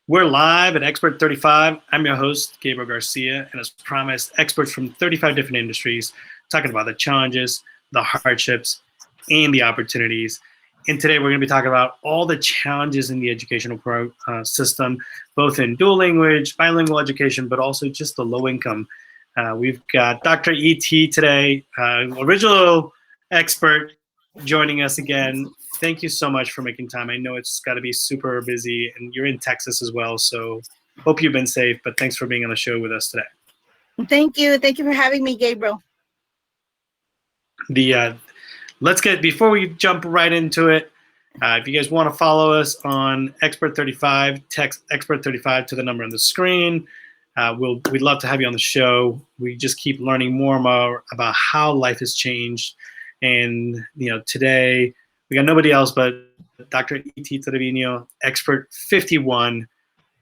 We're live at Expert35. I'm your host, Gabriel Garcia, and as promised, experts from 35 different industries talking about the challenges, the hardships, and the opportunities. And today we're going to be talking about all the challenges in the educational system, both in dual language, bilingual education, but also just the low income. We've got Dr. E.T. today, original expert, joining us again. Thank you so much for making time. I know it's got to be super busy, and you're in Texas as well, so hope you've been safe, but thanks for being on the show with us today. Thank you. Thank you for having me, Gabriel. Before we jump right into it, if you guys want to follow us on Expert35, text Expert35 to the number on the screen. We'd love to have you on the show. We just keep learning more and more about how life has changed. And today we got nobody else but Dr. E.T. Trevino, Expert51,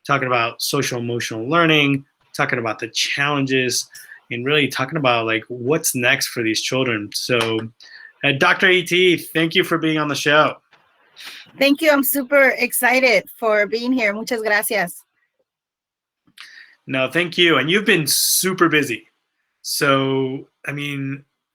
talking about social emotional learning, talking about the challenges, and really talking about what's next for these children. So, Dr. E.T., thank you for being on the show. Thank you. I'm super excited for being here. Muchas gracias. No, thank you. And you've been super busy. So,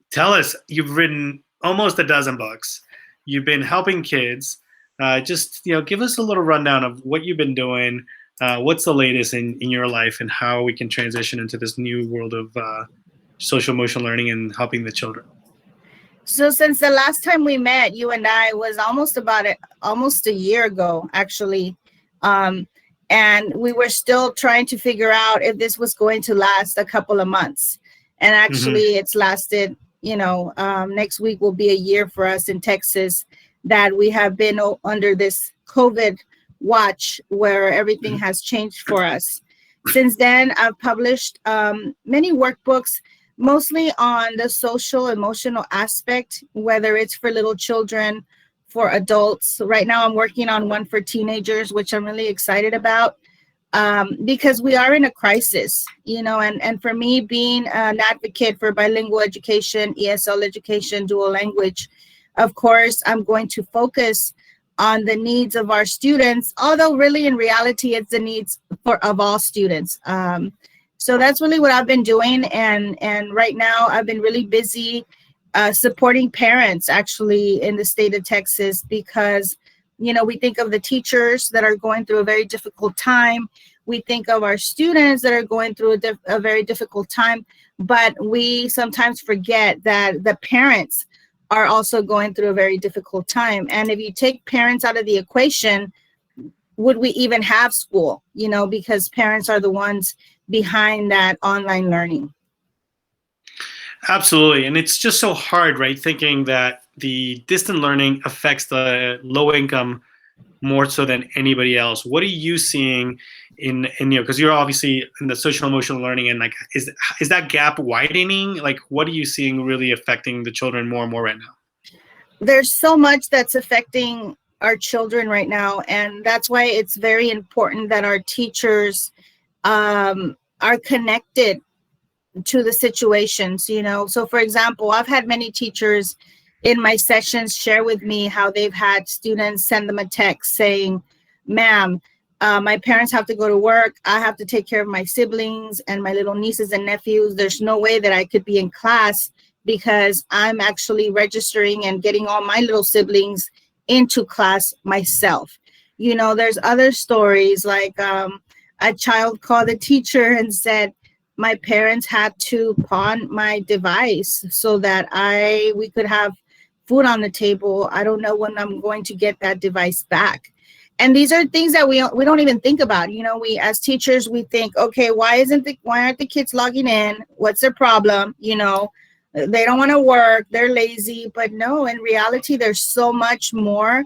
tell us, you've written almost a dozen books. You've been helping kids. Give us a little rundown of what you've been doing. What's the latest in your life and how we can transition into this new world of social emotional learning and helping the children. So since the last time we met, you and I, was almost a year ago, actually. And we were still trying to figure out if this was going to last a couple of months. And actually it's lasted, next week will be a year for us in Texas that we have been under this COVID watch where everything has changed for us. Since then, I've published many workbooks, mostly on the social emotional aspect, whether it's for little children, for adults. Right now I'm working on one for teenagers, which I'm really excited about, because we are in a crisis, and for me, being an advocate for bilingual education, ESL education, dual language, of course, I'm going to focus on the needs of our students, although really in reality, it's the needs of all students. So that's really what I've been doing. And right now I've been really busy supporting parents actually in the state of Texas, because, we think of the teachers that are going through a very difficult time. We think of our students that are going through a very difficult time, but we sometimes forget that the parents are also going through a very difficult time. And if you take parents out of the equation, would we even have school? Because parents are the ones behind that online learning. Absolutely. And it's just so hard, right? Thinking that the distant learning affects the low income more so than anybody else. What are you seeing in because you're obviously in the social emotional learning, and is that gap widening? What are you seeing really affecting the children more and more right now? There's so much that's affecting our children right now. And that's why it's very important that our teachers are connected to the situations, So for example, I've had many teachers in my sessions share with me how they've had students send them a text saying, "Ma'am, my parents have to go to work. I have to take care of my siblings and my little nieces and nephews. There's no way that I could be in class because I'm actually registering and getting all my little siblings into class myself." There's other stories like a child called the teacher and said, "My parents had to pawn my device so that we could have food on the table. I don't know when I'm going to get that device back." And these are things that we don't even think about. We, as teachers, we think, okay, why aren't the kids logging in? What's their problem? They don't want to work, they're lazy. But no, in reality, there's so much more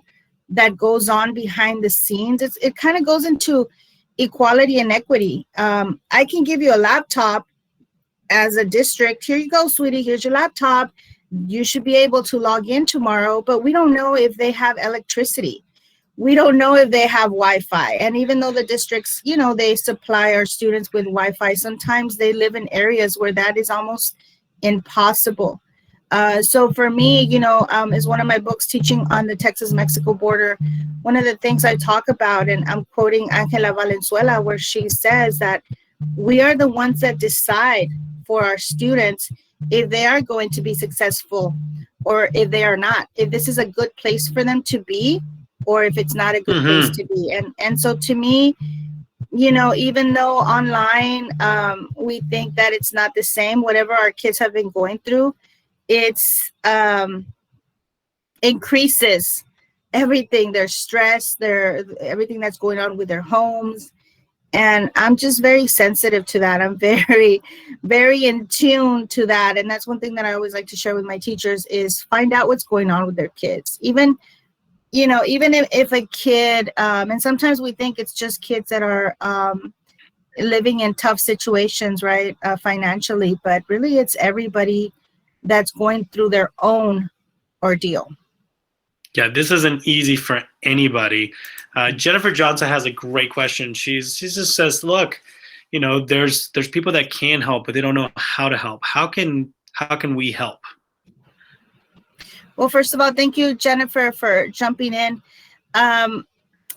that goes on behind the scenes. It kind of goes into equality and equity. I can give you a laptop as a district. Here you go, sweetie, here's your laptop. You should be able to log in tomorrow, but we don't know if they have electricity. We don't know if they have Wi-Fi. And even though the districts, they supply our students with Wi-Fi, sometimes they live in areas where that is almost impossible. So for me, is one of my books, Teaching on the Texas-Mexico Border. One of the things I talk about, and I'm quoting Angela Valenzuela, where she says that we are the ones that decide for our students if they are going to be successful or if they are not, if this is a good place for them to be or if it's not a good place to be. And so to me, even though online, we think that it's not the same, whatever our kids have been going through, it's increases everything, their stress, everything that's going on with their homes. And I'm just very sensitive to that. I'm very, very in tune to that. And that's one thing that I always like to share with my teachers is find out what's going on with their kids. Even if a kid, and sometimes we think it's just kids that are living in tough situations, right, financially, but really it's everybody that's going through their own ordeal. Yeah, this isn't easy for anybody. Jennifer Johnson has a great question. She just says, look, there's people that can help, but they don't know how to help. How can we help? Well, first of all, thank you, Jennifer, for jumping in.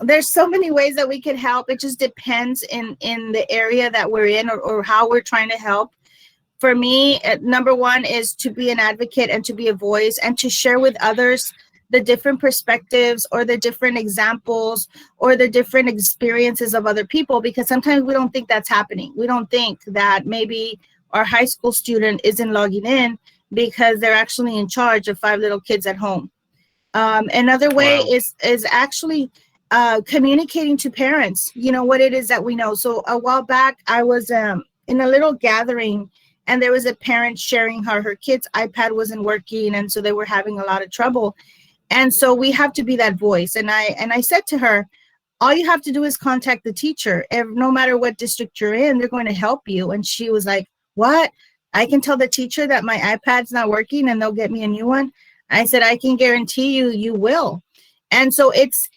There's so many ways that we can help. It just depends in the area that we're in or how we're trying to help. For me, number one is to be an advocate and to be a voice and to share with others the different perspectives or the different examples or the different experiences of other people, because sometimes we don't think that's happening. We don't think that maybe our high school student isn't logging in because they're actually in charge of 5 little kids at home. Another way is actually communicating to parents, what it is that we know. So a while back, I was in a little gathering and there was a parent sharing how her kid's iPad wasn't working. And so they were having a lot of trouble. And so we have to be that voice. And I said to her, all you have to do is contact the teacher. No matter what district you're in, they're going to help you. And she was like, what? I can tell the teacher that my iPad's not working and they'll get me a new one. I said, I can guarantee you will. And so it's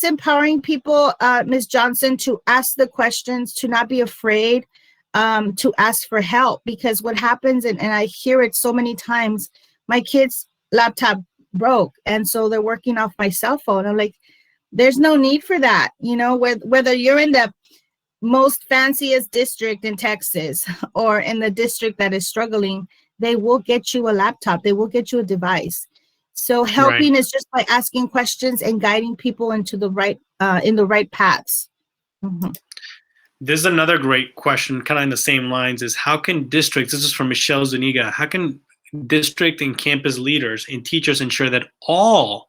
empowering people, Ms. Johnson, to ask the questions, to not be afraid, to ask for help. Because what happens, and I hear it so many times, my kid's laptop broke and so they're working off my cell phone. I'm like, there's no need for that. Whether you're in the most fanciest district in Texas or in the district that is struggling, they will get you a laptop, they will get you a device. So helping is just by asking questions and guiding people into the right in the right paths. Mm-hmm. There's another great question kind of in the same lines is how can districts, this is from Michelle Zuniga, how can district and campus leaders and teachers ensure that all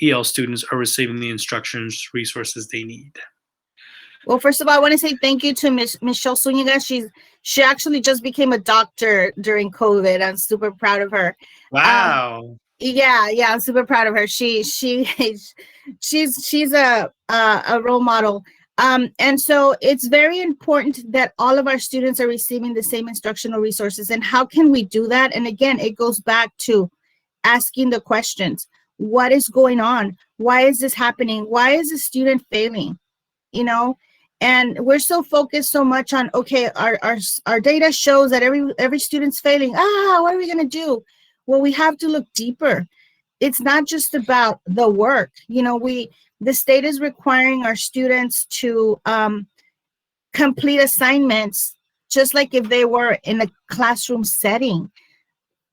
EL students are receiving the instructions, resources they need? Well, first of all, I want to say thank you to Michelle Zuniga. She actually just became a doctor during COVID. I'm super proud of her. Wow. Yeah, I'm super proud of her. She's a role model. And so it's very important that all of our students are receiving the same instructional resources. And how can we do that? And again, it goes back to asking the questions. What is going on? Why is this happening? Why is the student failing? And we're so focused so much on, okay, our data shows that every student's failing. What are we going to do? Well, we have to look deeper. It's not just about the work. The state is requiring our students to complete assignments just like if they were in a classroom setting.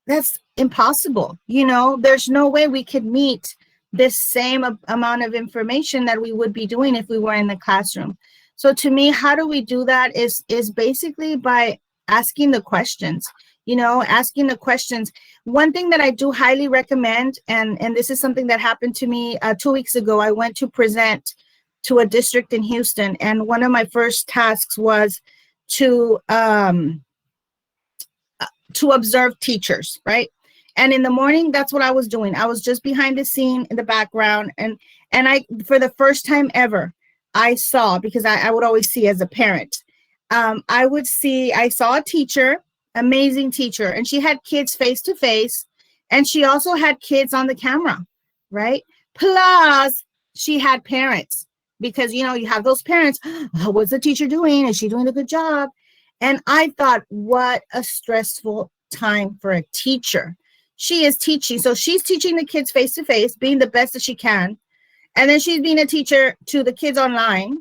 That's impossible. There's no way we could meet this same amount of information that we would be doing if we were in the classroom. So to me, how do we do that is basically by asking the questions. Asking the questions. One thing that I do highly recommend, and this is something that happened to me 2 weeks ago, I went to present to a district in Houston, and one of my first tasks was to observe teachers, right? And in the morning, that's what I was doing. I was just behind the scene in the background, and I, for the first time ever, I saw, because I would always see as a parent, I saw a teacher, amazing teacher, and she had kids face to face, and she also had kids on the camera, right? Plus she had parents, because you have those parents. What's the teacher doing? Is she doing a good job? And I thought, what a stressful time for a teacher. she is teaching. So she's teaching the kids face to face, being the best that she can. And then she's being a teacher to the kids online.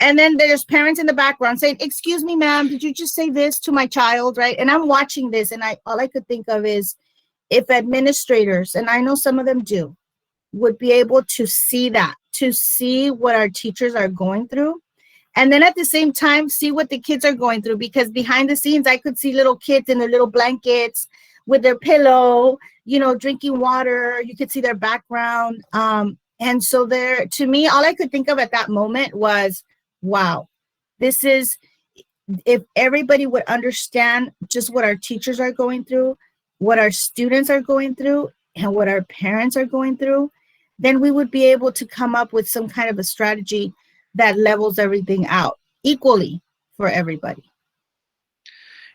And then there's parents in the background saying, excuse me, ma'am, did you just say this to my child, right? And I'm watching this, and all I could think of is if administrators, and I know some of them do, would be able to see that, to see what our teachers are going through. And then at the same time, see what the kids are going through, because behind the scenes, I could see little kids in their little blankets with their pillow, you know, drinking water. You could see their background. And so there, to me, all I could think of at that moment was, wow, this is, if everybody would understand just what our teachers are going through, what our students are going through, and what our parents are going through, then we would be able to come up with some kind of a strategy that levels everything out equally for everybody.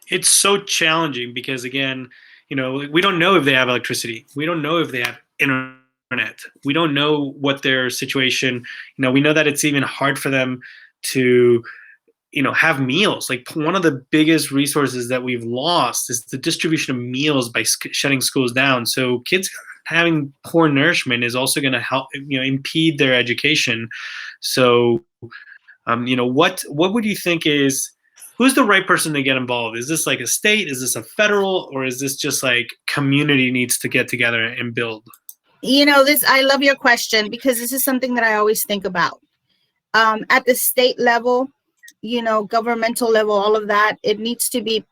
It's so challenging because, again, you know, we don't know if they have electricity. We don't know if they have internet. We don't know what their situation, you know, we know that it's even hard for them to, you know, have meals. Like, one of the biggest resources that we've lost is the distribution of meals by shutting schools down. So kids having poor nourishment is also going to help, you know, impede their education. So, you know, what would you think is, who's the right person to get involved? Is this like a state? Is this a federal? Or is this just like community needs to get together and build? You know, I love your question, because this is something that I always think about. At the state level, you know, governmental level, all of that, it needs to be,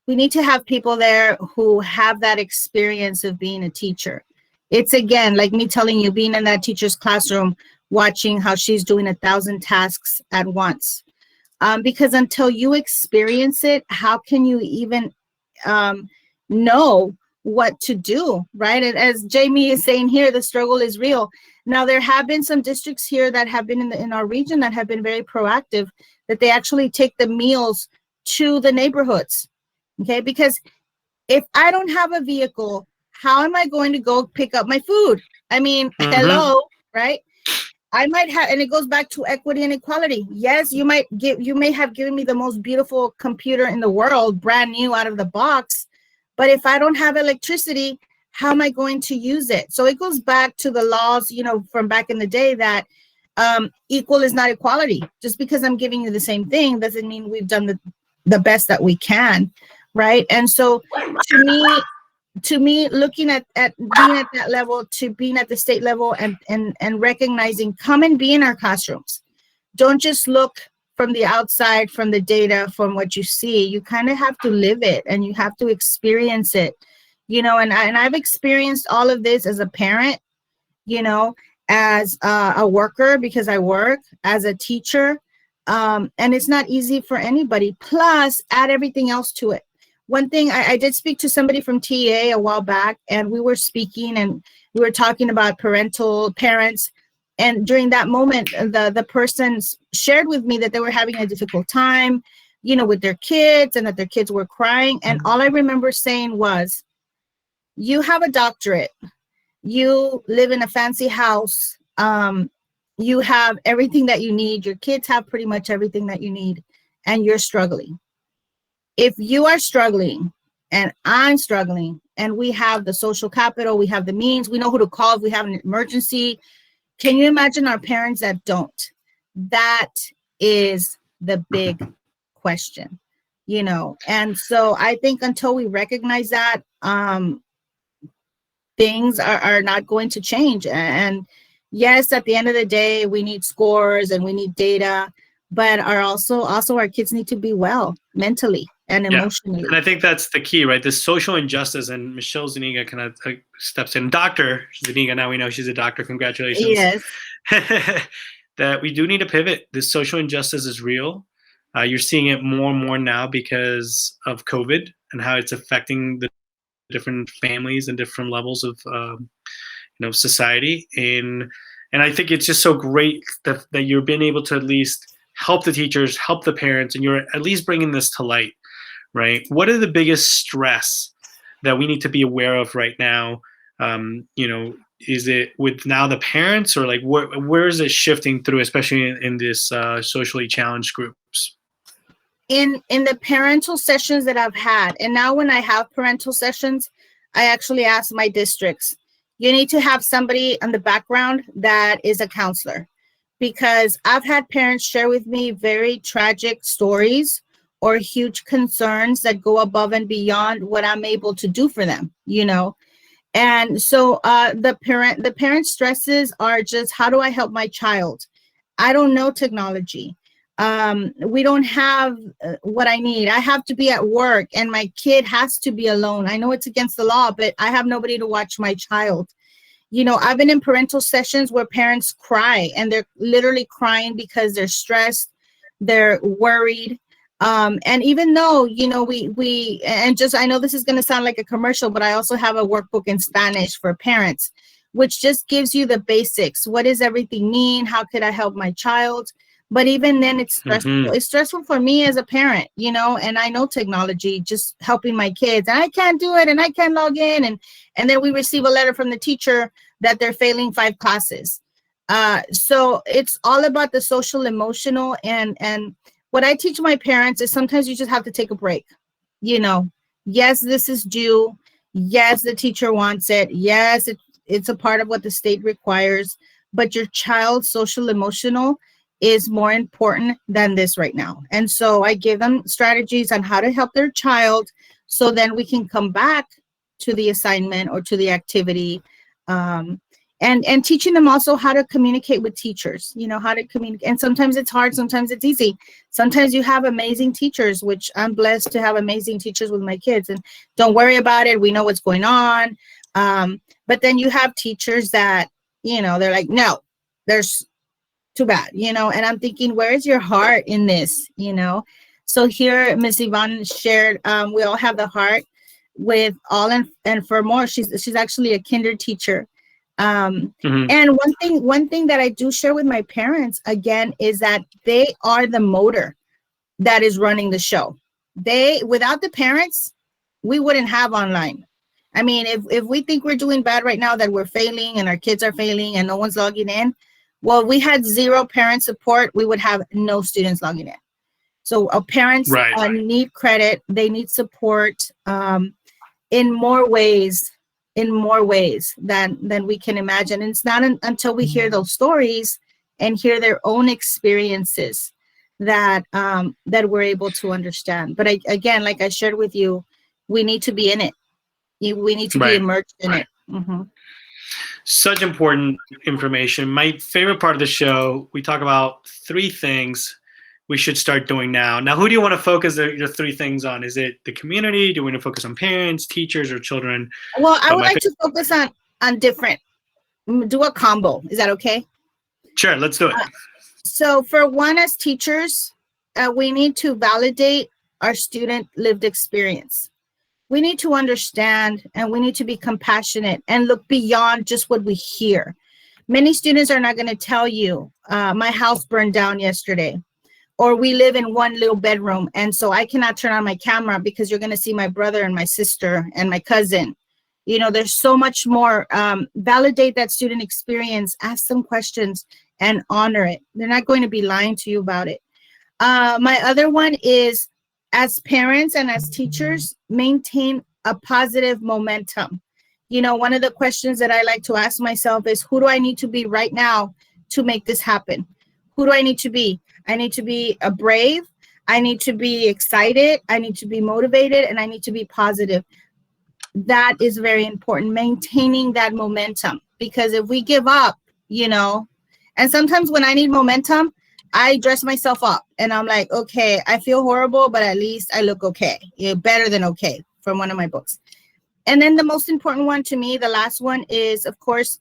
we need to have people there who have that experience of being a teacher. It's, again, like me telling you, being in that teacher's classroom, watching how she's doing 1,000 tasks at once. Because until you experience it, how can you even know what to do, right? And as Jamie is saying here, the struggle is real. Now, there have been some districts here that have been in our region that have been very proactive, that they actually take the meals to the neighborhoods, okay? Because if I don't have a vehicle, how am I going to go pick up my food? I mean, hello, right? I might have, and it goes back to equity and equality. Yes, you may have given me the most beautiful computer in the world, brand new out of the box, but if I don't have electricity, how am I going to use it? So it goes back to the laws, you know, from back in the day, that equal is not equality. Just because I'm giving you the same thing doesn't mean we've done the best that we can, right? And so to me, looking at being at that level, to being at the state level, and recognizing, come and be in our classrooms. Don't just look from the outside, from the data, from what you see. You kind of have to live it, and you have to experience it, you know. And I've experienced all of this as a parent, you know, as a worker, because I work as a teacher, and it's not easy for anybody. Plus, add everything else to it. One thing, I did speak to somebody from TA a while back, and we were speaking, and we were talking about parents. And during that moment, the person shared with me that they were having a difficult time, you know, with their kids, and that their kids were crying. And all I remember saying was, you have a doctorate, you live in a fancy house, you have everything that you need, your kids have pretty much everything that you need, and you're struggling. If you are struggling and I'm struggling, and we have the social capital, we have the means, we know who to call if we have an emergency, can you imagine our parents that don't? That is the big question, you know. And so I think until we recognize that, things are not going to change. And yes, at the end of the day, we need scores and we need data, but also our kids need to be well mentally and emotionally. And I think that's the key, right? The social injustice, and Michelle Zuniga kind of steps in. Dr. Zuniga, now we know she's a doctor. Congratulations. Yes. That we do need to pivot. This social injustice is real. You're seeing it more and more now because of COVID and how it's affecting the different families and different levels of society. And I think it's just so great that you've been able to at least help the teachers, help the parents, and you're at least bringing this to light, right? What are the biggest stress that we need to be aware of right now? Is it with now the parents, or like where is it shifting through, especially in this socially challenged groups? In the parental sessions that I've had, and now when I have parental sessions, I actually asked my districts, you need to have somebody in the background that is a counselor, because I've had parents share with me very tragic stories or huge concerns that go above and beyond what I'm able to do for them, you know. And so the parent stresses are just, how do I help my child? I don't know technology. We don't have what I need. I have to be at work and my kid has to be alone. I know it's against the law, but I have nobody to watch my child. You know, I've been in parental sessions where parents cry, and they're literally crying because they're stressed, they're worried. And even though, you know, I know this is going to sound like a commercial, but I also have a workbook in Spanish for parents, which just gives you the basics. What does everything mean? How could I help my child? But even then, it's stressful. Mm-hmm. It's stressful for me as a parent, you know, and I know technology, just helping my kids, and I can't do it, and I can't log in. And then we receive a letter from the teacher that they're failing 5 classes. So it's all about the social, emotional, and what I teach my parents is sometimes you just have to take a break. You know, yes, this is due. Yes, the teacher wants it. Yes, it's a part of what the state requires, but your child's social, emotional is more important than this right now. And so I give them strategies on how to help their child, so then we can come back to the assignment or to the activity, and teaching them also how to communicate with teachers, you know, how to communicate. And sometimes it's hard, sometimes it's easy. Sometimes you have amazing teachers, which I'm blessed to have amazing teachers with my kids, and don't worry about it, we know what's going on. But then you have teachers that, you know, they're like, no, there's too bad, you know. And I'm thinking, where is your heart in this, you know? So here Miss Yvonne shared, we all have the heart with all and for more. She's actually a kinder teacher. Mm-hmm. And one thing that I do share with my parents again is that they are the motor that is running the show. Without the parents, we wouldn't have online. I mean, if we think we're doing bad right now, that we're failing and our kids are failing and no one's logging in, well, we had 0 parent support, we would have no students logging in. So our parents need credit, they need support in more ways than we can imagine. And it's not until we hear those stories and hear their own experiences that we're able to understand. But again, like I shared with you, we need to be in it. We need to be immersed in it. Mm-hmm. Such important information. My favorite part of the show, we talk about 3 things we should start doing now. Now, who do you want to focus your 3 things on? Is it the community? Do we want to focus on parents, teachers, or children? Well, I would like to focus on different, do a combo. Is that okay? Sure, let's do it. So for one, as teachers, we need to validate our student lived experience. We need to understand, and we need to be compassionate and look beyond just what we hear. Many students are not going to tell you, my house burned down yesterday, or we live in one little bedroom, and so I cannot turn on my camera because you're going to see my brother and my sister and my cousin. You know, there's so much more. Validate that student experience, ask some questions, and honor it. They're not going to be lying to you about it. My other one is, as parents and as teachers, maintain a positive momentum. You know, one of the questions that I like to ask myself is, who do I need to be right now to make this happen? Who do I need to be? I need to be brave. I need to be excited. I need to be motivated, and I need to be positive. That is very important, maintaining that momentum, because if we give up, you know, and sometimes when I need momentum, I dress myself up and I'm like, okay, I feel horrible, but at least I look okay. You're better than okay, from one of my books. And then the most important one to me, the last one, is, of course,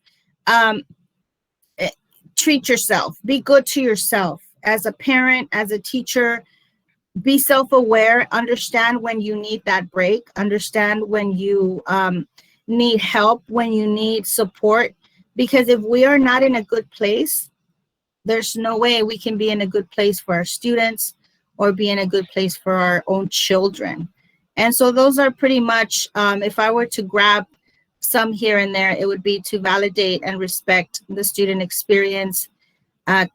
treat yourself. Be good to yourself. As a parent, as a teacher, be self-aware. Understand when you need that break. Understand when you need help, when you need support. Because if we are not in a good place, there's no way we can be in a good place for our students or be in a good place for our own children. And so those are pretty much, if I were to grab some here and there, it would be to validate and respect the student experience,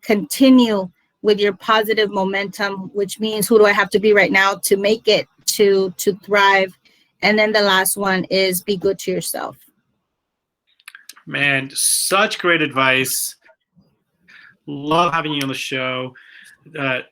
continue with your positive momentum, which means, who do I have to be right now to make it, to thrive, And then the last one is be good to yourself. Man, such great advice. Love having you on the show.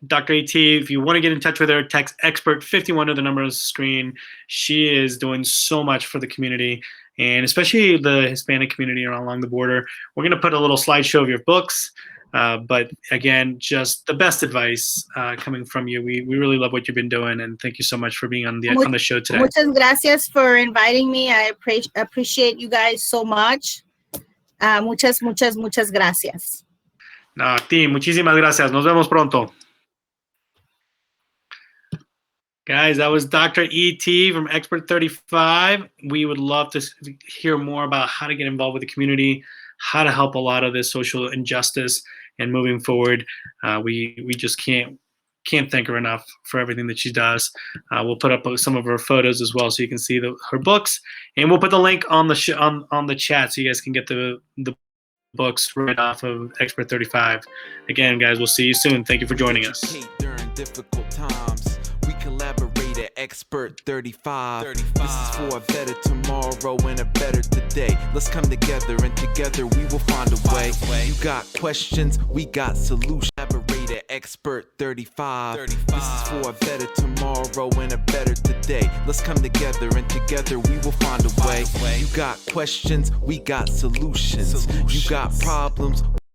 Dr. AT, if you want to get in touch with her, text expert51 to the number on the screen. She is doing so much for the community, and especially the Hispanic community along the border. We're going to put a little slideshow of your books, but again, just the best advice coming from you. We really love what you've been doing, and thank you so much for being on the show today. Muchas gracias for inviting me. I appreciate you guys so much. Muchas gracias. No, a ti, muchísimas gracias. Nos vemos pronto. Guys, that was Dr. E.T. from Expert35. We would love to hear more about how to get involved with the community, how to help a lot of this social injustice, and moving forward. We just can't thank her enough for everything that she does. We'll put up some of her photos as well so you can see her books, and we'll put the link on the on the chat so you guys can get the books right off of Expert35. Again, guys, we'll see you soon. Thank you for joining us. During difficult times, we collaborate at Expert35. This is for a better tomorrow and a better today. Let's come together, and together we will find a way. You got questions, we got solutions. Collaborate at Expert35. This is for a better tomorrow and a better today. Let's come together, and together we will find a way. You got questions, we got solutions. You got problems,